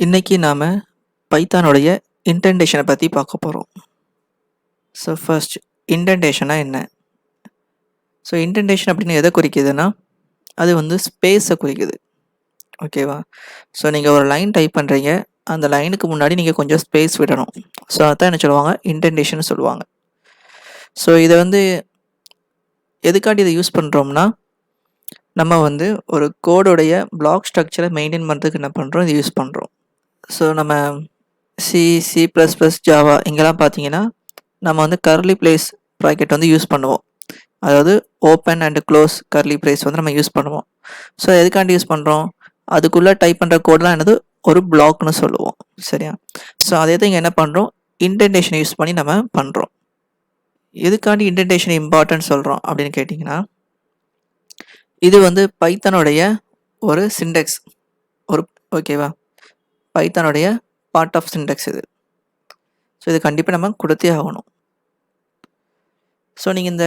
இன்னைக்கு நாம பைத்தானுடைய இன்டென்டேஷனை பற்றி பார்க்க போகிறோம். ஸோ ஃபர்ஸ்ட், இன்டென்டேஷனா என்ன? ஸோ இன்டென்டேஷன் அப்படின்னு எதை குறிக்குதுன்னா, அது வந்து ஸ்பேஸை குறிக்குது. ஓகேவா? ஸோ நீங்கள் ஒரு லைன் டைப் பண்ணுறீங்க, அந்த லைனுக்கு முன்னாடி நீங்கள் கொஞ்சம் ஸ்பேஸ் விடணும். ஸோ அதான் என்ன சொல்லுவாங்க, இன்டென்டேஷன் சொல்லுவாங்க. ஸோ இதை வந்து எதுக்காண்டி இதை யூஸ் பண்ணுறோம்னா, நம்ம வந்து ஒரு கோடோடைய பிளாக் ஸ்ட்ரக்சரை மெயின்டைன் பண்ணுறதுக்கு என்ன பண்ணுறோம், இதை யூஸ் பண்ணுறோம். ஸோ நம்ம C++, ஜாவா இங்கெல்லாம் பார்த்தீங்கன்னா, நம்ம வந்து கர்லி ப்ளேஸ் ப்ராக்கெட் வந்து யூஸ் பண்ணுவோம். அதாவது open and close curly place வந்து நம்ம யூஸ் பண்ணுவோம். ஸோ எதுக்காண்டி யூஸ் பண்ணுறோம், அதுக்குள்ளே டைப் பண்ணுற கோடெலாம் என்னது, ஒரு பிளாக்னு சொல்லுவோம். சரியா? ஸோ அதே தான் இங்கே என்ன பண்ணுறோம், இன்டென்டேஷனை யூஸ் பண்ணி நம்ம பண்ணுறோம். எதுக்காண்டி இன்டென்டேஷன் இம்பார்ட்டன்ட் சொல்கிறோம் அப்படின்னு கேட்டிங்கன்னா, இது வந்து பைத்தானுடைய ஒரு சிண்டெக்ஸ், ஒரு ஓகேவா, பைத்தானுடைய பார்ட் ஆஃப் சிண்டெக்ஸ் இது. ஸோ இது கண்டிப்பாக நம்ம கொடுத்தே ஆகணும். ஸோ நீங்கள் இந்த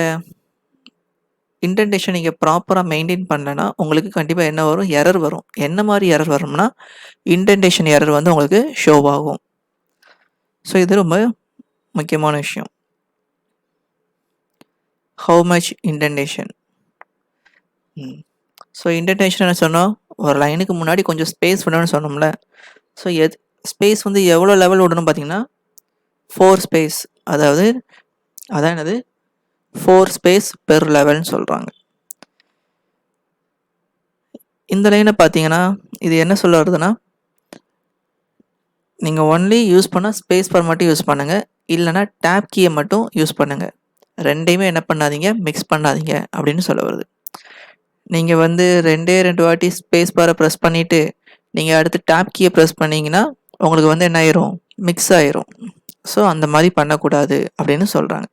இன்டென்டேஷன் நீங்கள் ப்ராப்பராக மெயின்டைன் பண்ணலைன்னா உங்களுக்கு கண்டிப்பாக என்ன வரும், எரர் வரும். என்ன மாதிரி எரர் வரும்னா, இன்டென்டேஷன் எரர் வந்து உங்களுக்கு ஷோ ஆகும். ஸோ இது ரொம்ப முக்கியமான விஷயம். How much indentation? So indentation என்ன சொன்னோம், ஒரு லைனுக்கு முன்னாடி கொஞ்சம் ஸ்பேஸ் விடணும்னு சொன்னோம்ல. ஸோ ஸ்பேஸ் வந்து எவ்வளோ லெவல் விடணும் பார்த்தீங்கன்னா, 4 ஸ்பேஸ். அதாவது அதான் என்னது, 4 ஸ்பேஸ் பெர் லெவல்னு சொல்கிறாங்க. இந்த லைனை பார்த்தீங்கன்னா, இது என்ன சொல்ல வருதுன்னா, நீங்கள் ஒன்லி யூஸ் பண்ணால் ஸ்பேஸ் பார் மட்டும் யூஸ் பண்ணுங்கள், இல்லைனா டேப் கீயை மட்டும் யூஸ் பண்ணுங்கள். ரெண்டையுமே என்ன பண்ணாதீங்க, மிக்ஸ் பண்ணாதீங்க அப்படின்னு சொல்ல வருது. நீங்கள் வந்து 2 வாட்டி ஸ்பேஸ் பாரை ப்ரெஸ் பண்ணிவிட்டு நீங்கள் அடுத்து டேப் கீயை ப்ரெஸ் பண்ணிங்கன்னா உங்களுக்கு வந்து என்ன ஆயிரும், மிக்ஸ் ஆயிரும். ஸோ அந்த மாதிரி பண்ணக்கூடாது அப்படின்னு சொல்கிறாங்க.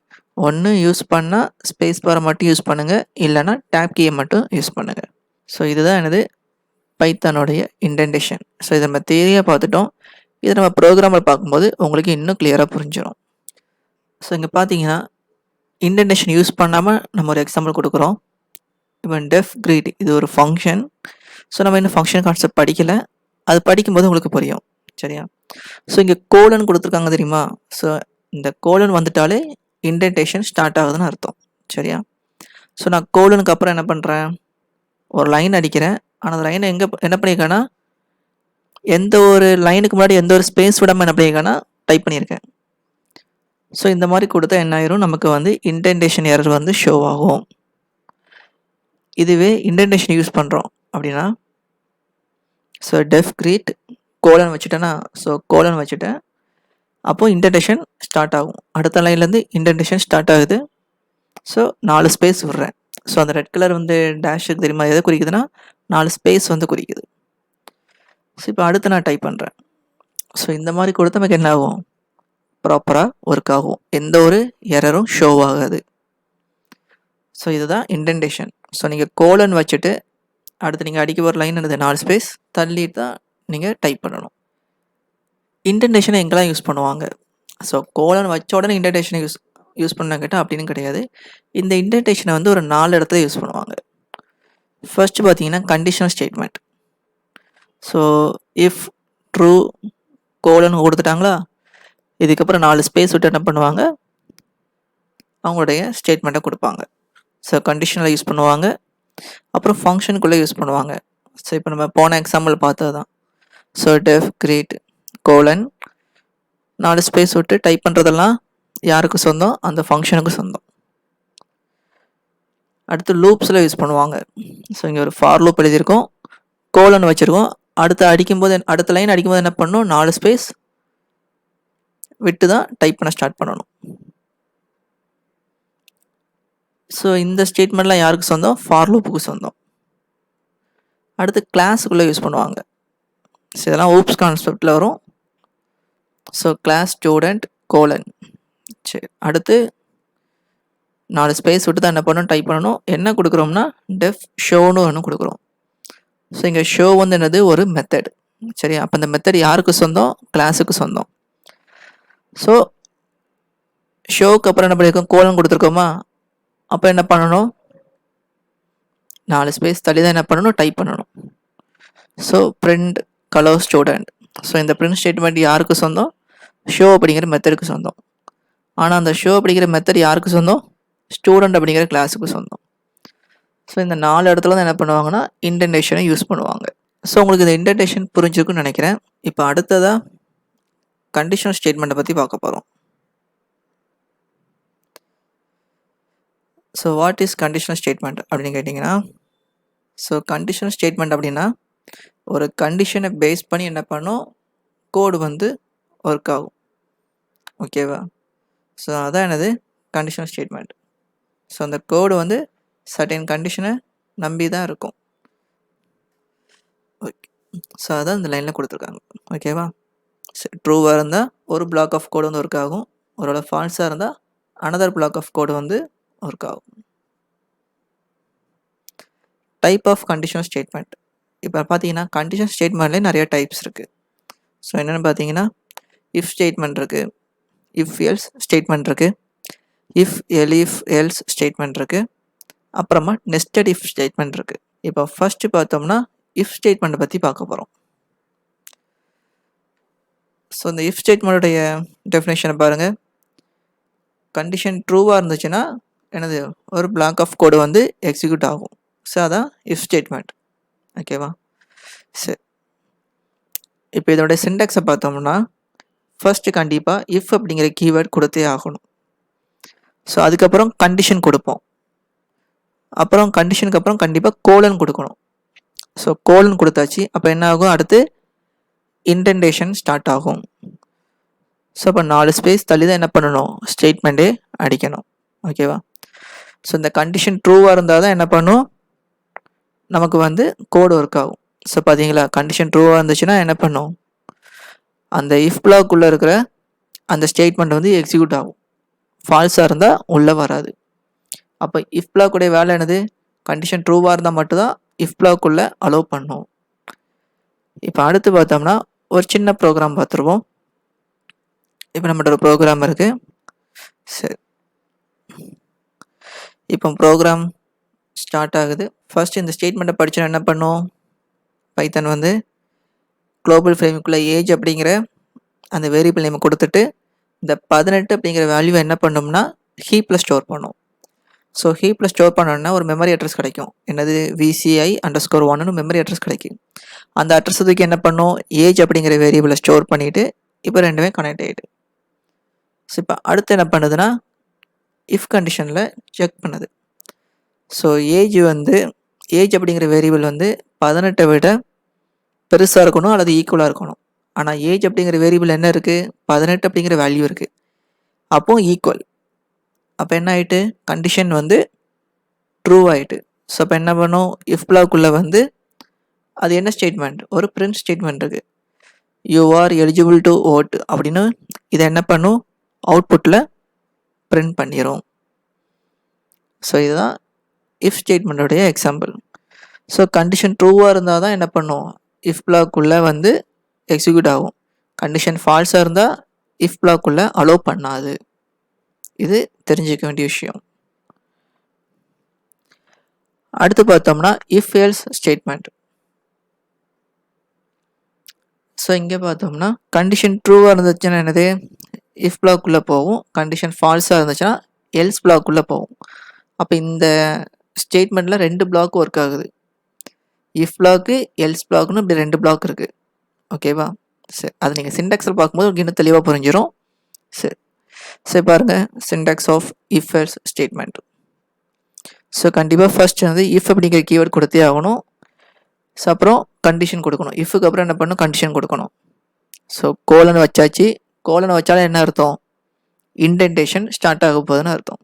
ஒன்று யூஸ் பண்ணால் ஸ்பேஸ் பாரை மட்டும் யூஸ் பண்ணுங்கள், இல்லைனா டேப் கீயை மட்டும் யூஸ் பண்ணுங்கள். ஸோ இதுதான் என்னது, பைத்தானுடைய இன்டென்டேஷன். ஸோ இதை நம்ம தியரியாக பார்த்துட்டோம். இதை நம்ம ப்ரோக்ராமில் பார்க்கும்போது உங்களுக்கு இன்னும் கிளியராக புரிஞ்சிடும். ஸோ இங்கே பார்த்தீங்கன்னா, இன்டென்டேஷன் யூஸ் பண்ணாமல் நம்ம ஒரு எக்ஸாம்பிள் கொடுக்குறோம். இப்போ டெஃப் கிரீட் இது ஒரு ஃபங்க்ஷன். ஸோ நம்ம இன்னும் ஃபங்க்ஷன் கான்செப்ட் படிக்கலை, அது படிக்கும்போது உங்களுக்கு புரியும். சரியா? ஸோ இங்கே கோலன் கொடுத்துருக்காங்க தெரியுமா? ஸோ இந்த கோலன் வந்துட்டாலே இன்டென்டேஷன் ஸ்டார்ட் ஆகுதுன்னு அர்த்தம். சரியா? ஸோ நான் கோலனுக்கு அப்புறம் என்ன பண்ணுறேன், ஒரு லைன் அடிக்கிறேன். ஆனால் அந்த லைனை என்ன பண்ணியிருக்கேன்னா, எந்த ஒரு லைனுக்கு முன்னாடி எந்த ஒரு ஸ்பேஸ் விடாமல் என்ன பண்ணியிருக்கேன்னா டைப் பண்ணியிருக்கேன். ஸோ இந்த மாதிரி கொடுத்தா என்ன ஆயிரும், நமக்கு வந்து இன்டென்டேஷன் எரர் வந்து ஷோ ஆகும். இதுவே இன்டென்டேஷன் யூஸ் பண்ணுறோம் அப்படின்னா, ஸோ டெஃப் கிரீட் கோலன் வச்சுட்டேன்னா, ஸோ கோலன் வச்சுட்டேன், அப்போது இன்டென்டேஷன் ஸ்டார்ட் ஆகும். அடுத்த லைன்லேருந்து இன்டென்டேஷன் ஸ்டார்ட் ஆகுது. ஸோ 4 ஸ்பேஸ் விடுறேன். ஸோ அந்த ரெட் கலர் வந்து டேஷுக்கு தெரியுமா, எதை குறிக்குதுன்னா 4 ஸ்பேஸ் வந்து குறிக்குது. ஸோ இப்போ அடுத்து நான் டைப் பண்ணுறேன். ஸோ இந்த மாதிரி கொடுத்தா நமக்கு என்ன ஆகும், ப்ராப்பராக ஒர்க் ஆகும், எந்த ஒரு எரரும் ஷோ ஆகாது. ஸோ இதுதான் இன்டென்டேஷன். ஸோ நீங்கள் கோலன் வச்சுட்டு அடுத்து நீங்கள் அடிக்க ஒரு லைன் என்னது 4 ஸ்பேஸ் தள்ளிட்டு தான் நீங்கள் டைப் பண்ணணும். இன்டென்டேஷனை எங்கெல்லாம் யூஸ் பண்ணுவாங்க, ஸோ கோலன் வச்ச உடனே இன்டென்டேஷனை யூஸ் பண்ண கேட்டால் அப்படின்னு கிடையாது. இந்த இன்டென்டேஷனை வந்து ஒரு 4 இடத்துல யூஸ் பண்ணுவாங்க. ஃபர்ஸ்ட் பார்த்தீங்கன்னா conditional statement. So if true colon கொடுத்துட்டாங்களா, இதுக்கப்புறம் 4 ஸ்பேஸ் விட்டு என்ன பண்ணுவாங்க, அவங்களுடைய ஸ்டேட்மெண்ட்டை கொடுப்பாங்க. ஸோ கண்டிஷனில் யூஸ் பண்ணுவாங்க. அப்புறம் ஃபங்க்ஷனுக்குள்ளே யூஸ் பண்ணுவாங்க. ஸோ இப்போ நம்ம போன எக்ஸாம்பிள் பார்த்தது தான். So def greet colon 4 space விட்டு டைப் பண்ணுறதெல்லாம் யாருக்கு சொந்தம், அந்த ஃபங்க்ஷனுக்கு சொந்தம். அடுத்து லூப்ஸில் யூஸ் பண்ணுவாங்க. ஸோ இங்கே ஒரு ஃபார் லூப் எழுதியிருக்கோம், கோலன் வச்சுருக்கோம். அடுத்த லைன் அடிக்கும்போது என்ன பண்ணணும், 4 ஸ்பேஸ் விட்டு தான் டைப் பண்ண ஸ்டார்ட் பண்ணணும். ஸோ இந்த ஸ்டேட்மெண்ட்லாம் யாருக்கு சொந்தம், ஃபார் லூப்புக்கு சொந்தம். அடுத்து கிளாஸுக்குள்ளே யூஸ் பண்ணுவாங்க. ஸோ இதெல்லாம் ஊப்ஸ் கான்செப்டில் வரும். So class student colon. சரி, அடுத்து 4 ஸ்பேஸ் விட்டு தான் என்ன பண்ணணும், டைப் பண்ணணும். என்ன கொடுக்குறோம்னா டெஃப் ஷோன்னு ஒன்று கொடுக்குறோம். ஸோ இங்கே ஷோ வந்து என்னது, ஒரு மெத்தட். சரி, அப்போ இந்த மெத்தட் யாருக்கு சொந்தம், கிளாஸுக்கு சொந்தம். ஸோ ஷோவுக்கு அப்புறம் என்ன பண்ணியிருக்கோம், கோலன் கொடுத்துருக்கோமா, அப்போ என்ன பண்ணணும், 4 ஸ்பேஸ் தள்ளி தான் என்ன பண்ணணும், டைப் பண்ணணும். So print colour student. So இந்த பிரிண்ட் ஸ்டேட்மெண்ட் யாருக்கு சொந்தம்? ஷோ அப்படிங்கிற மெத்தடுக்கு சொந்தம். ஆனால் அந்த ஷோ அப்படிங்கிற மெத்தட் யாருக்கு சொந்தம்? ஸ்டூடெண்ட் அப்படிங்கிற கிளாஸுக்கு சொந்தம். ஸோ இந்த 4 இடத்துல தான் என்ன பண்ணுவாங்கன்னா இன்டென்டேஷனை யூஸ் பண்ணுவாங்க. ஸோ உங்களுக்கு இந்த இன்டென்டேஷன் புரிஞ்சிருக்குன்னு நினைக்கிறேன். இப்போ அடுத்ததாக கண்டிஷனல் ஸ்டேட்மெண்ட்டை பற்றி பார்க்க போகிறோம். So what is conditional statement அப்படின்னு கேட்டிங்கன்னா, ஸோ கண்டிஷனல் ஸ்டேட்மெண்ட் அப்படின்னா ஒரு கண்டிஷனை பேஸ் பண்ணி என்ன பண்ணும், கோடு வந்து ஒர்க் ஆகும். ஓகேவா? ஸோ அதான் என்னது கண்டிஷனல் ஸ்டேட்மெண்ட். ஸோ அந்த கோடு வந்து சர்டைன் கண்டிஷனை நம்பி தான் இருக்கும். ஓகே, ஸோ அதான் இந்த லைனில் கொடுத்துருக்காங்க. ஓகேவா? ட்ரூவாக இருந்தால் ஒரு பிளாக் ஆஃப் கோடு வந்து ஒர்க் ஆகும், ஒருவேளை ஃபால்ஸாக இருந்தால் அனதர் பிளாக் ஆஃப் கோடு வந்து ஒர்க் ஆகும். Type of conditional statement. இப்போ பார்த்தீங்கன்னா கண்டிஷன் ஸ்டேட்மெண்ட்லேயே நிறைய டைப்ஸ் இருக்குது. ஸோ என்னென்னு பார்த்தீங்கன்னா இஃப் ஸ்டேட்மெண்ட் இருக்குது, இஃப் எல்ஸ் ஸ்டேட்மெண்ட் இருக்குது, இஃப் எல்ஸ் ஸ்டேட்மெண்ட் இருக்குது, அப்புறமா நெஸ்டட் இஃப் ஸ்டேட்மெண்ட் இருக்குது. இப்போ ஃபஸ்ட்டு பார்த்தோம்னா இஃப் ஸ்டேட்மெண்ட்டை பற்றி பார்க்க போகிறோம். ஸோ இந்த இஃப் ஸ்டேட்மெண்ட்டுடைய டெஃபினேஷனை பாருங்கள். கண்டிஷன் ட்ரூவாக இருந்துச்சுன்னா என்னது, ஒரு பிளாக் ஆஃப் கோடு வந்து எக்ஸிக்யூட் ஆகும். ஸோ அதான் இஃப் ஸ்டேட்மெண்ட். ஓகேவா? சரி, இப்போ இதோட சின்டாக்ஸை பார்த்தோம்னா ஃபர்ஸ்ட்டு கண்டிப்பாக இஃப் அப்படிங்கிற கீவேர்ட் கொடுத்தே ஆகணும். ஸோ அதுக்கப்புறம் கண்டிஷன் கொடுப்போம். அப்புறம் கண்டிஷனுக்கு அப்புறம் கண்டிப்பாக கோலன் கொடுக்கணும். ஸோ கோலன் கொடுத்தாச்சு. அப்போ என்ன ஆகும், அடுத்து இன்டென்டேஷன் ஸ்டார்ட் ஆகும். ஸோ அப்போ 4 ஸ்பேஸ் தள்ளி தான் என்ன பண்ணணும், ஸ்டேட்மெண்ட்டே அடிக்கணும். ஓகேவா? ஸோ இந்த கண்டிஷன் ட்ரூவாக இருந்தால் தான் என்ன பண்ணும், நமக்கு வந்து கோடு ஒர்க் ஆகும். ஸோ பார்த்தீங்களா, கண்டிஷன் ட்ரூவாக இருந்துச்சுன்னா என்ன பண்ணும், அந்த இஃப் பிளாக்குள்ளே இருக்கிற அந்த ஸ்டேட்மெண்ட் வந்து எக்ஸிக்யூட் ஆகும். ஃபால்ஸாக இருந்தால் உள்ளே வராது. அப்போ இஃப் பிளாக்குடைய வேலை என்னது, கண்டிஷன் ட்ரூவாக இருந்தால் மட்டும்தான் இஃப் பிளாக்குள்ளே அலோவ் பண்ணும். இப்போ அடுத்து பார்த்தோம்னா ஒரு சின்ன ப்ரோக்ராம் பார்த்துருவோம். இப்போ நம்மகிட்ட ஒரு ப்ரோக்ராம் இருக்குது. சரி, இப்போ ப்ரோக்ராம் ஸ்டார்ட் ஆகுது. ஃபர்ஸ்ட் இந்த ஸ்டேட்மெண்ட்டை படித்தோன்னா என்ன பண்ணும், பைத்தன் வந்து குளோபல் ஃப்ரேமுக்குள்ளே ஏஜ் அப்படிங்கிற அந்த வேரியபிள் நேம் கொடுத்துட்டு இந்த 18 அப்படிங்கிற வேல்யூவை என்ன பண்ணோம்னா ஹீப்பில் ஸ்டோர் பண்ணும். ஸோ ஹீப்பில் ஸ்டோர் பண்ணோன்னா ஒரு மெமரி அட்ரஸ் கிடைக்கும். என்னது, VCI_1 மெமரி அட்ரஸ் கிடைக்கும். அந்த அட்ரஸுக்கு என்ன பண்ணும், ஏஜ் அப்படிங்கிற வேரியபிளை ஸ்டோர் பண்ணிவிட்டு இப்போ ரெண்டுமே கனெக்ட் ஆகிட்டு. ஸோ இப்போ அடுத்து என்ன பண்ணுதுன்னா இஃப் கண்டிஷனில் செக் பண்ணுது. ஸோ ஏஜ் அப்படிங்கிற வேரியபிள் வந்து 18 விட பெருசாக இருக்கணும் அல்லது ஈக்குவலாக இருக்கணும். ஆனால் ஏஜ் அப்படிங்கிற வேரியபிள் என்ன இருக்குது, 18 அப்படிங்கிற வேல்யூ இருக்குது. அப்போது ஈக்குவல். அப்போ என்ன ஆகிட்டு, கண்டிஷன் வந்து ட்ரூ ஆகிட்டு. ஸோ அப்போ என்ன பண்ணும், இஃப் பிளாக்குள்ளே வந்து அது என்ன ஸ்டேட்மெண்ட், ஒரு பிரிண்ட் ஸ்டேட்மெண்ட் இருக்குது. You are eligible to vote அப்படின்னு இதை என்ன பண்ணும், அவுட்புட்டில் பிரிண்ட் பண்ணிடும். ஸோ இதுதான் இஃப் ஸ்டேட்மெண்ட்டோடைய எக்ஸாம்பிள். ஸோ கண்டிஷன் ட்ரூவாக இருந்தால் தான் என்ன பண்ணும், இஃப் பிளாக்குள்ளே வந்து எக்ஸிக்யூட் ஆகும். கண்டிஷன் ஃபால்ஸாக இருந்தால் இஃப் பிளாக்குள்ளே அலோவ் பண்ணாது. இது தெரிஞ்சிக்க வேண்டிய விஷயம். அடுத்து பார்த்தோம்னா இஃப் எல்ஸ் ஸ்டேட்மெண்ட். ஸோ இங்கே பார்த்தோம்னா கண்டிஷன் ட்ரூவாக இருந்துச்சுன்னா என்னது, இஃப் பிளாக்குள்ளே போகும். கண்டிஷன் ஃபால்ஸாக இருந்துச்சுன்னா எல்ஸ் பிளாக்குள்ளே போகும். அப்போ இந்த ஸ்டேட்மெண்ட்டில் 2 பிளாக் ஒர்க் ஆகுது. இஃப் பிளாக்கு, எல்ஸ் பிளாக்னு இப்படி 2 பிளாக் இருக்குது. ஓகேவா? சரி, அது நீங்கள் சின்டாக்ஸில் பார்க்கும்போது உங்களுக்கு இன்னும் தெளிவாக புரிஞ்சிடும். சரி பாருங்கள், syntax of if else statement. So கண்டிப்பாக ஃபர்ஸ்ட் வந்து இஃப் அப்படிங்கிற கீவேர்ட் கொடுத்தே ஆகணும். ஸோ அப்புறம் கண்டிஷன் கொடுக்கணும். இஃபுக்கு அப்புறம் என்ன பண்ணணும், கண்டிஷன் கொடுக்கணும். ஸோ கோலன் வச்சாச்சு. கோலன் வச்சாலும் என்ன அர்த்தம், இன்டென்டேஷன் ஸ்டார்ட் ஆக போகுதுன்னு அர்த்தம்.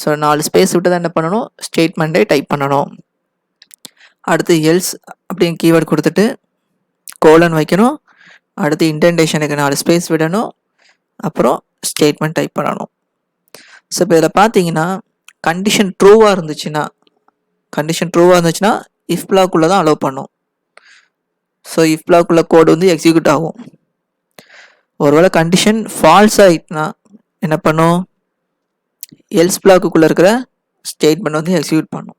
ஸோ 4 ஸ்பேஸ் விட்டு தான் என்ன பண்ணணும், ஸ்டேட்மெண்ட்டே டைப் பண்ணணும். அடுத்து எல்ஸ் அப்படிங்கிற கீவேர்ட் கொடுத்துட்டு கோலன் வைக்கணும். அடுத்து இன்டென்டேஷனுக்கு 4 ஸ்பேஸ் விடணும். அப்புறம் ஸ்டேட்மெண்ட் டைப் பண்ணணும். ஸோ இப்போ இதில் பார்த்தீங்கன்னா கண்டிஷன் ட்ரூவாக இருந்துச்சுன்னா இஃப் பிளாக்குள்ளே தான் அலோவ் பண்ணும். ஸோ இஃப் பிளாக்குள்ள கோடு வந்து எக்ஸிக்யூட் ஆகும். ஒருவேளை கண்டிஷன் ஃபால்ஸ் ஆகிட்டுனா என்ன பண்ணும், எல்ஸ் பிளாக்குள்ளே இருக்கிற ஸ்டேட்மெண்ட் வந்து எக்ஸிக்யூட் பண்ணும்.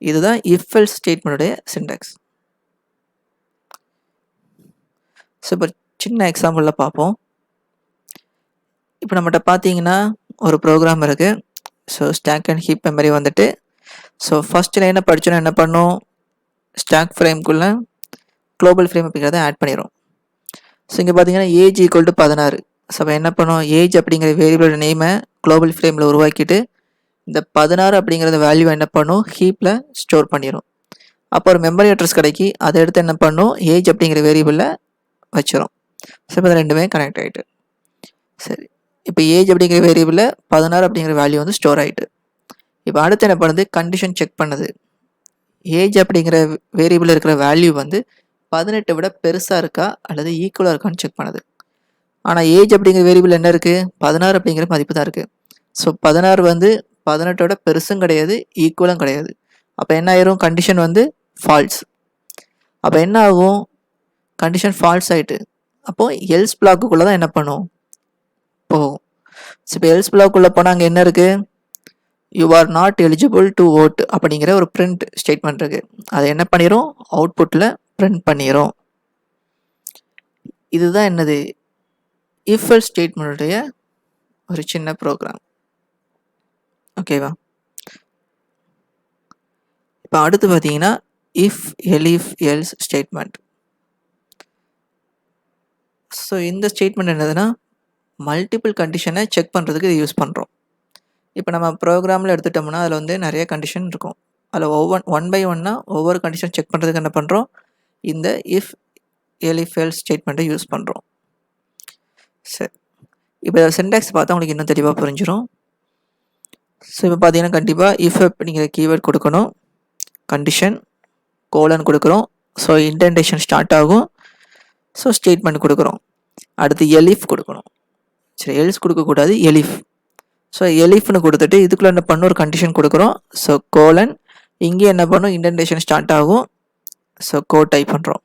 இதுதான் இஃப் எல்ஸ் ஸ்டேட்மெண்ட்டுடைய சின்டாக்ஸ். ஸோ இப்போ சின்ன எக்ஸாம்பிளில் பார்ப்போம். இப்போ நம்மகிட்ட பார்த்தீங்கன்னா ஒரு ப்ரோக்ராம் இருக்குது. So stack and heap memory வந்துட்டு ஸோ ஃபஸ்ட் லைனை படித்தோன்னா என்ன பண்ணும், ஸ்டாக் ஃப்ரேம்குள்ளே குளோபல் ஃப்ரேம் அப்படிங்கிறத ஆட் பண்ணிடும். ஸோ இங்கே பார்த்தீங்கன்னா ஏஜ் ஈக்குவல் டு 16. ஸோ அப்போ என்ன பண்ணும், ஏஜ் அப்படிங்கிற வேரியபிளோட நேமை குளோபல் ஃப்ரேமில் உருவாக்கிட்டு இந்த 16 அப்படிங்கிறத வேல்யூ என்ன பண்ணும், ஹீப்பில் ஸ்டோர் பண்ணிடும். அப்போ ஒரு மெமரி அட்ரஸ் கிடைக்கி அதை எடுத்து என்ன பண்ணும், ஏஜ் அப்படிங்கிற வேரியபிளில் வச்சிடும். ஸோ இப்போ ரெண்டுமே கனெக்ட் ஆகிட்டு. சரி, இப்போ ஏஜ் அப்படிங்கிற வேரியபிளில் 16 அப்படிங்கிற வேல்யூ வந்து ஸ்டோர் ஆகிட்டு. இப்போ அடுத்து என்ன பண்ணுது, கண்டிஷன் செக் பண்ணுது. ஏஜ் அப்படிங்கிற வேரியபிள் இருக்கிற வேல்யூ வந்து 18 விட பெருசாக இருக்கா அல்லது ஈக்குவலாக இருக்கான்னு செக் பண்ணுது. ஆனால் ஏஜ் அப்படிங்கிற வேரியபிள் என்ன இருக்குது, 16 அப்படிங்கிற மதிப்பு தான் இருக்குது. ஸோ 16 வந்து 18ஓட பெருசும் கிடையாது, ஈக்குவலும் கிடையாது. அப்போ என்ன ஆயிரும், கண்டிஷன் வந்து ஃபால்ஸ். அப்போ என்ன ஆகும், கண்டிஷன் ஃபால்ஸ் ஆகிட்டு அப்போது எல்ஸ் பிளாக்குள்ளே தான் என்ன பண்ணும், போகும். ஸோ இப்போ எல்ஸ் பிளாக்குள்ளே போனால் அங்கே என்ன இருக்குது, you are not eligible to vote அப்படிங்கிற ஒரு பிரிண்ட் ஸ்டேட்மெண்ட் இருக்குது. அதை என்ன பண்ணிடும், அவுட்புட்டில் பிரிண்ட் பண்ணிடும். இதுதான் என்னது, இஃப் எல்ஸ் ஸ்டேட்மெண்ட்டுடைய ஒரு சின்ன ப்ரோக்ராம். ஓகேவா. இப்போ அடுத்து பார்த்தீங்கன்னா if elif else statement. So இந்த ஸ்டேட்மெண்ட் என்னதுன்னா மல்டிபிள் கண்டிஷனை செக் பண்ணுறதுக்கு இது யூஸ் பண்ணுறோம். இப்போ நம்ம ப்ரோக்ராமில் எடுத்துட்டோம்னா அதில் வந்து நிறைய கண்டிஷன் இருக்கும். அதில் ஒன் பை ஒன்னாக ஒவ்வொரு கண்டிஷன் செக் பண்ணுறதுக்கு என்ன பண்ணுறோம், இந்த இஃப் எலிஃப் எல்ஸ் ஸ்டேட்மெண்ட்டை யூஸ் பண்ணுறோம். சரி, இப்போ சின்டாக்ஸ் பார்த்தா உங்களுக்கு இன்னும் தெளிவாக புரிஞ்சிடும். ஸோ இப்போ பார்த்தீங்கன்னா கண்டிப்பாக இஃப் அப்படிங்கிற கீவேர்ட் கொடுக்கணும், கண்டிஷன் கோலன் கொடுக்குறோம். ஸோ இன்டென்டேஷன் ஸ்டார்ட் ஆகும். ஸோ ஸ்டேட்மெண்ட் கொடுக்குறோம். அடுத்து எலிஃப் கொடுக்கணும். சரி, எல்ஸ் கொடுக்கக்கூடாது, எலிஃப். ஸோ எலிஃப்னு கொடுத்துட்டு இதுக்குள்ளே என்ன பண்ணணும், ஒரு கண்டிஷன் கொடுக்குறோம். ஸோ கோலன், இங்கே என்ன பண்ணும், இன்டென்டேஷன் ஸ்டார்ட் ஆகும். ஸோ கோட் டைப் பண்ணுறோம்.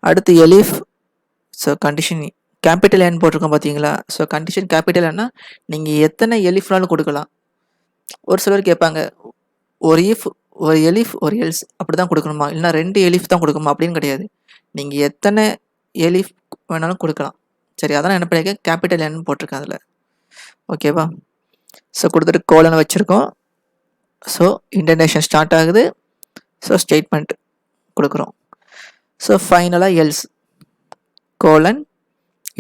அடுத்து எலிஃப். ஸோ கண்டிஷன் கேபிட்டல் என் போட்டிருக்கோம் பார்த்தீங்களா. ஸோ கண்டிஷன் கேபிட்டல் என்ன, நீங்கள் எத்தனை எலிஃப்னாலும் கொடுக்கலாம். ஒரு சிலர் கேட்பாங்க, ஒரு இஃப் ஒரு எலிஃப் ஒரு எல்ஸ் அப்படி தான் கொடுக்கணுமா, இல்லைனா 2 எலிஃப் தான் கொடுக்கணுமா அப்படின்னு கிடையாது. நீங்கள் எத்தனை எலிஃப் வேணாலும் கொடுக்கலாம். சரி, அதான் என்ன பண்ணியிருக்கேன், கேபிட்டல் என் போட்டிருக்கேன் அதில். ஓகேவா. ஸோ கொடுத்துட்டு கோலன் வச்சுருக்கோம். ஸோ இன்டென்டேஷன் ஸ்டார்ட் ஆகுது. ஸோ ஸ்டேட்மெண்ட் கொடுக்குறோம். ஸோ ஃபைனலாக எல்ஸ் கோலன்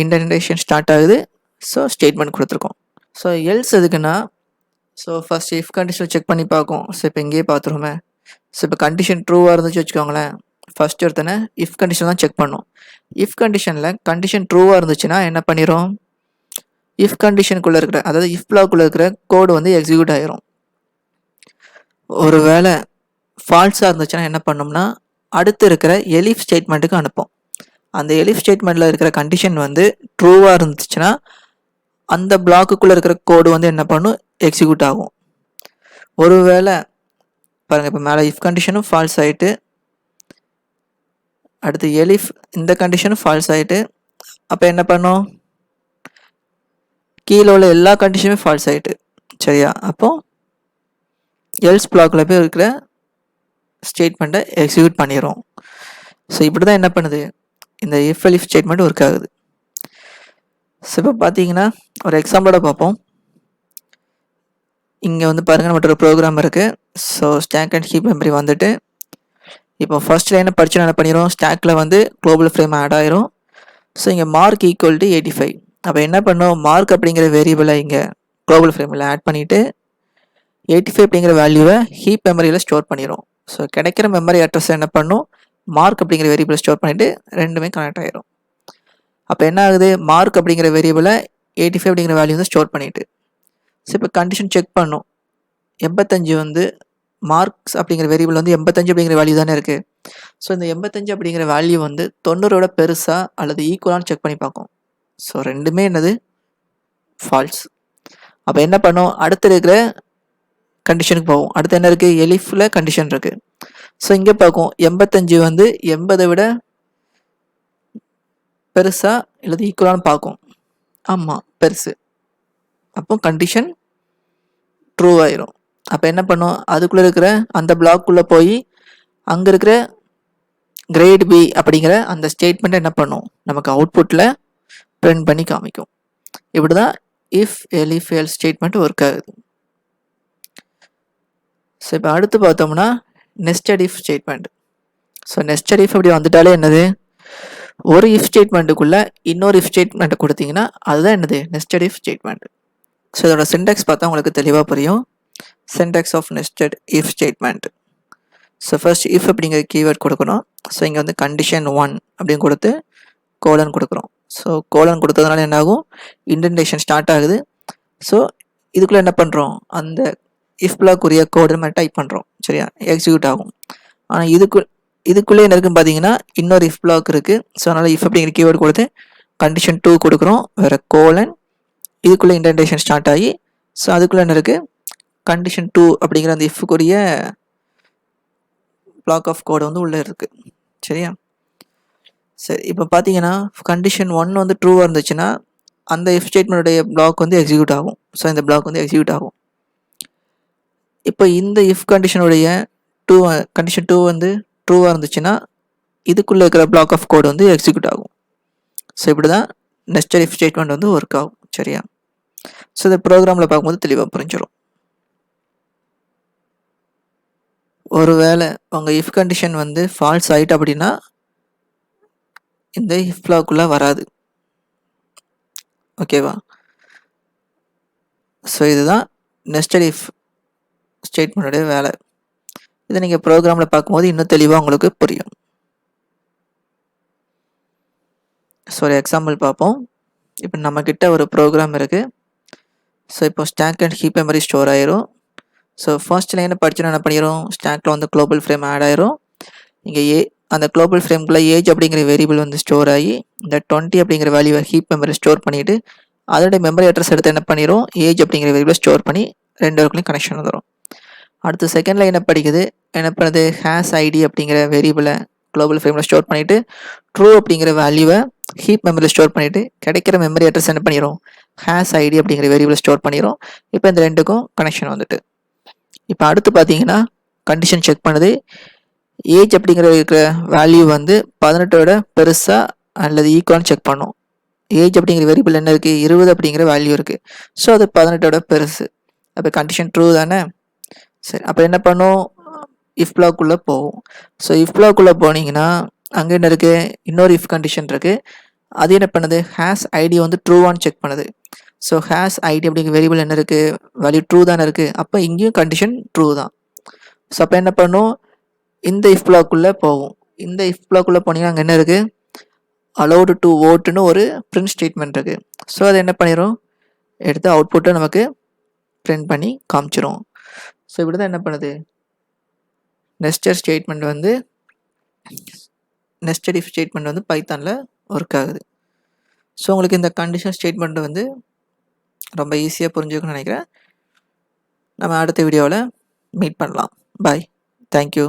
இன்டென்டேஷன் ஸ்டார்ட் ஆகுது. ஸோ ஸ்டேட்மெண்ட் கொடுத்துருக்கோம். ஸோ எல்ஸ் எதுக்குன்னா, so first if condition check பண்ணி பார்க்கும். ஸோ இப்போ இங்கேயே பார்த்துருவோமே. ஸோ இப்போ கண்டிஷன் ட்ரூவாக இருந்துச்சு வச்சுக்கோங்களேன், ஃபஸ்ட் ஒருத்தனை இஃப் கண்டிஷன் தான் செக் பண்ணும். இஃப் கண்டிஷனில் கண்டிஷன் ட்ரூவாக இருந்துச்சுன்னா என்ன பண்ணிடும், இஃப் கண்டிஷனுக்குள்ளே இருக்கிற, அதாவது இஃப் பிளாக்குள்ளே இருக்கிற கோடு வந்து எக்ஸிக்யூட் ஆகிரும். ஒரு வேளை ஃபால்ஸாக இருந்துச்சுன்னா என்ன பண்ணோம்னா அடுத்து இருக்கிற எலிஃப் ஸ்டேட்மெண்ட்டுக்கு அனுப்போம். அந்த எலிஃப் ஸ்டேட்மெண்ட்டில் இருக்கிற கண்டிஷன் வந்து ட்ரூவாக இருந்துச்சுன்னா அந்த பிளாக்குள்ளே இருக்கிற கோடு வந்து என்ன பண்ணும், எக்ஸிக்யூட் ஆகும். ஒருவேளை பாருங்கள், இப்போ மேலே இஃப் கண்டிஷனும் ஃபால்ஸ் ஆகிட்டு, அடுத்து எலிஃப் இந்த கண்டிஷனும் ஃபால்ஸ் ஆகிட்டு, அப்போ என்ன பண்ணும், கீழே உள்ள எல்லா கண்டிஷனுமே ஃபால்ஸ் ஆகிட்டு. சரியா, அப்போது எல்ஸ் பிளாக்கில் போய் இருக்கிற ஸ்டேட்மெண்ட்டை எக்ஸிக்யூட் பண்ணிடும். ஸோ இப்படி தான் என்ன பண்ணுது, இந்த இஃப் எலிஃப் ஸ்டேட்மெண்ட் ஒர்க் ஆகுது. ஸோ இப்போ பார்த்தீங்கன்னா ஒரு எக்ஸாம்பிளோட பார்ப்போம். இங்கே வந்து பாருங்கள், நம்மகிட்ட ஒரு ப்ரோக்ராம் இருக்குது. So stack and heap memory வந்துட்டு இப்போ ஃபர்ஸ்ட் லைனை படிச்சு என்ன பண்ணிடும், ஸ்டாக்கில் வந்து குளோபல் ஃப்ரேம் ஆட் ஆயிரும். ஸோ இங்கே மார்க் ஈக்குவல் டு 85. அப்போ என்ன பண்ணும், மார்க் அப்படிங்கிற வேரியபிளை இங்கே குளோபல் ஃப்ரேமில் ஆட் பண்ணிவிட்டு 85 அப்படிங்கிற வேல்யூவை ஹீப் மெமரியில் ஸ்டோர் பண்ணிடும். ஸோ கிடைக்கிற மெமரி அட்ரஸ் என்ன பண்ணும், மார்க் அப்படிங்கிற வேரியபிளை ஸ்டோர் பண்ணிவிட்டு ரெண்டுமே கனெக்ட் ஆகிரும். அப்போ என்ன ஆகுது, மார்க் அப்படிங்கிற வேரியபிளை 85 அப்படிங்கிற வேல்யூ வந்து ஸ்டோர் பண்ணிவிட்டு, ஸோ இப்போ கண்டிஷன் செக் பண்ணும். 85 வந்து மார்க்ஸ் அப்படிங்கிற வேரியபிள் வந்து 85 அப்படிங்கிற வேல்யூ தானே இருக்குது. ஸோ இந்த 85 அப்படிங்கிற வேல்யூ வந்து 90ஓட பெருசாக அல்லது ஈக்குவலான்னு செக் பண்ணி பார்க்கும். ஸோ ரெண்டுமே என்னது, ஃபால்ஸ். அப்போ என்ன பண்ணும், அடுத்து இருக்கிற கண்டிஷனுக்கு போகும். அடுத்து என்ன இருக்குது, எலிஃபில் கண்டிஷன் இருக்குது. ஸோ இங்கே பார்க்கும் 85 வந்து 80 விட பெருசா அல்லது ஈக்குவலான்னு பார்க்கும். ஆமாம், பெருசு. அப்போ கண்டிஷன் ட்ரூ ஆயிரும். அப்போ என்ன பண்ணும், அதுக்குள்ளே இருக்கிற அந்த பிளாக்குள்ளே போய் அங்கே இருக்கிற கிரேட் பி அப்படிங்கிற அந்த ஸ்டேட்மெண்ட்டை என்ன பண்ணும், நமக்கு அவுட்புட்டில் பிரிண்ட் பண்ணி காமிக்கும். இப்படி தான் if elif else statement work ஆகுது. ஸோ இப்போ அடுத்து பார்த்தோம்னா nested if statement. So nested if அப்படி வந்துட்டாலே என்னது, ஒரு இஃப் ஸ்டேட்மெண்ட்டுக்குள்ளே இன்னொரு இஃப் ஸ்டேட்மெண்ட்டை கொடுத்தீங்கன்னா அதுதான் என்னது, நெஸ்டட் இஃப் ஸ்டேட்மெண்ட். ஸோ இதோட சின்டாக்ஸ் பார்த்தா உங்களுக்கு தெளிவாக புரியும். Syntax of nested if statement. So first if அப்படிங்கிற கீவேர்ட் கொடுக்கணும். ஸோ இங்கே வந்து கண்டிஷன் 1 அப்படின்னு கொடுத்து கோலன் கொடுக்குறோம். ஸோ கோலன் கொடுத்ததுனால என்ன ஆகும், இன்டென்டேஷன் ஸ்டார்ட் ஆகுது. ஸோ இதுக்குள்ளே என்ன பண்ணுறோம், அந்த இஃப் பிளாக்குரிய கோடு நம்ம டைப் பண்ணுறோம். சரியா, எக்ஸிக்யூட் ஆகும். ஆனால் இதுக்குள்ளே என்ன இருக்குன்னு பார்த்தீங்கன்னா இன்னொரு இஃப் பிளாக் இருக்குது. ஸோ அதனால் இஃப் அப்படிங்கிற கீவேர்டு கொடுத்து கண்டிஷன் 2 கொடுக்குறோம், வேறு கோலன், இதுக்குள்ளே இன்டென்டேஷன் ஸ்டார்ட் ஆகி ஸோ அதுக்குள்ளே என்ன இருக்குது, கண்டிஷன் 2 அப்படிங்கிற அந்த இஃப்க்குரிய பிளாக் ஆஃப் கோடு வந்து உள்ளே இருக்குது. சரியா, சரி இப்போ பார்த்தீங்கன்னா கண்டிஷன் 1 வந்து ட்ரூவாக இருந்துச்சுன்னா அந்த இஃப் ஸ்டேட்மெண்ட்டுடைய பிளாக் வந்து எக்ஸிக்யூட் ஆகும். ஸோ இந்த பிளாக் வந்து எக்ஸிக்யூட் ஆகும். இப்போ இந்த இஃப் கண்டிஷனுடைய கண்டிஷன் 2 வந்து ட்ரூவாக இருந்துச்சுன்னா இதுக்குள்ளே இருக்கிற பிளாக் ஆஃப் கோடு வந்து எக்ஸிக்யூட் ஆகும். ஸோ இப்படி தான் நெஸ்டட் இஃப் ஸ்டேட்மெண்ட் வந்து ஒர்க் ஆகும். சரியா, ஸோ இந்த ப்ரோக்ராமில் பார்க்கும்போது தெளிவாக புரிஞ்சிடும். ஒருவேளை உங்கள் இஃப் கண்டிஷன் வந்து ஃபால்ஸ் ஆகிட்டு அப்படின்னா இந்த இஃப் பிளாக்குள்ளே வராது. ஓகேவா, ஸோ இதுதான் நெஸ்டட் இஃப் ஸ்டேட்மெண்ட்டுடைய வேலை. இதை நீங்கள் ப்ரோக்ராமில் பார்க்கும்போது இன்னும் தெளிவாக உங்களுக்கு புரியும். ஸோ ஒரு எக்ஸாம்பிள் பார்ப்போம். இப்போ நம்மக்கிட்ட ஒரு ப்ரோக்ராம் இருக்குது. ஸோ இப்போ stack and heap memory store ஆயிரும். ஸோ ஃபர்ஸ்ட் லைனை படிச்சுன்னா என்ன பண்ணிடும், ஸ்டாக்கில் வந்து குளோபல் ஃப்ரேம் ஆட் ஆயிரும். இங்கே அந்த குளோபல் ஃப்ரேம்குள்ளே ஏஜ் அப்படிங்கிற வேரியபிள் வந்து ஸ்டோர் ஆகி இந்த 20 அப்படிங்கிற வேல்யூவை ஹீப் மெமரி ஸ்டோர் பண்ணிவிட்டு அதோட மெமரி அட்ரஸ் எடுத்து என்ன பண்ணிடும், ஏஜ் அப்படிங்கிற வேரியபிளை ஸ்டோர் பண்ணி ரெண்டு பேருக்குள்ளேயும் கனெக்ஷன் வந்துடும். அடுத்து செகண்ட் லைனை படிக்குது, என்ன பண்ணுறது, ஹேஸ் ஐடி அப்படிங்கிற வேரியபிளை குளோபல் ஃப்ரேமில் ஸ்டோர் பண்ணிவிட்டு ட்ரூ அப்படிங்கிற வேல்யூவை ஹீப் மெமரியில் ஸ்டோர் பண்ணிவிட்டு கிடைக்கிற மெமரி அட்ரஸ் என்ன பண்ணிடும், ஹேஸ் ஐடி அப்படிங்கிற வேரியபிளை ஸ்டோர் பண்ணிடும். இப்போ இந்த ரெண்டுக்கும் கனெக்ஷன் வந்துட்டு இப்போ அடுத்து பார்த்தீங்கன்னா கண்டிஷன் செக் பண்ணுது, ஏஜ் அப்படிங்கிற இருக்கிற வேல்யூ வந்து 18ஓட பெருசாக அல்லது ஈக்குவல்னு செக் பண்ணும். ஏஜ் அப்படிங்கிற வேரியபிள் என்ன இருக்குது, 20 அப்படிங்கிற வேல்யூ இருக்குது. ஸோ அது 18ஓட பெருசு. அப்போ கண்டிஷன் ட்ரூ தானே. சரி, அப்போ என்ன பண்ணும், இஃப் பிளாக்குள்ளே போகும். ஸோ இஃப் பிளாக்குள்ளே போனீங்கன்னா அங்கே என்ன இருக்குது, இன்னொரு இஃப் கண்டிஷன் இருக்குது. அது என்ன பண்ணுது, ஹேஸ் ஐடி வந்து ட்ரூவான்னு செக் பண்ணுது. ஸோ ஹேஸ் ஐடி அப்படிங்கிற வேரியபிள் என்ன இருக்குது, வேல்யூ ட்ரூ தானே இருக்குது. அப்போ இங்கேயும் கண்டிஷன் ட்ரூ தான். ஸோ அப்போ என்ன பண்ணும், இந்த இஃப் பிளாக்குள்ளே போகும். இந்த இஃப் பிளாக்குள்ளே போனீங்கன்னா அங்கே என்ன இருக்குது, அலோடு டு ஓட்டுன்னு ஒரு பிரிண்ட் ஸ்டேட்மெண்ட் இருக்குது. ஸோ அது என்ன பண்ணிடும், எடுத்து அவுட்புட்டை நமக்கு பிரிண்ட் பண்ணி காமிச்சிரும். ஸோ இப்படி தான் என்ன பண்ணுது, நெஸ்டட் ஸ்டேட்மெண்ட் வந்து நெஸ்டட் இஃப் ஸ்டேட்மெண்ட் வந்து பைத்தானில் ஒர்க் ஆகுது. ஸோ உங்களுக்கு இந்த கண்டிஷன் ஸ்டேட்மெண்ட் வந்து ரொம்ப ஈஸியாக புரிஞ்சுக்கணும்னு நினைக்கிறேன். நம்ம அடுத்த வீடியோவில் மீட் பண்ணலாம். பாய், தேங்க்யூ.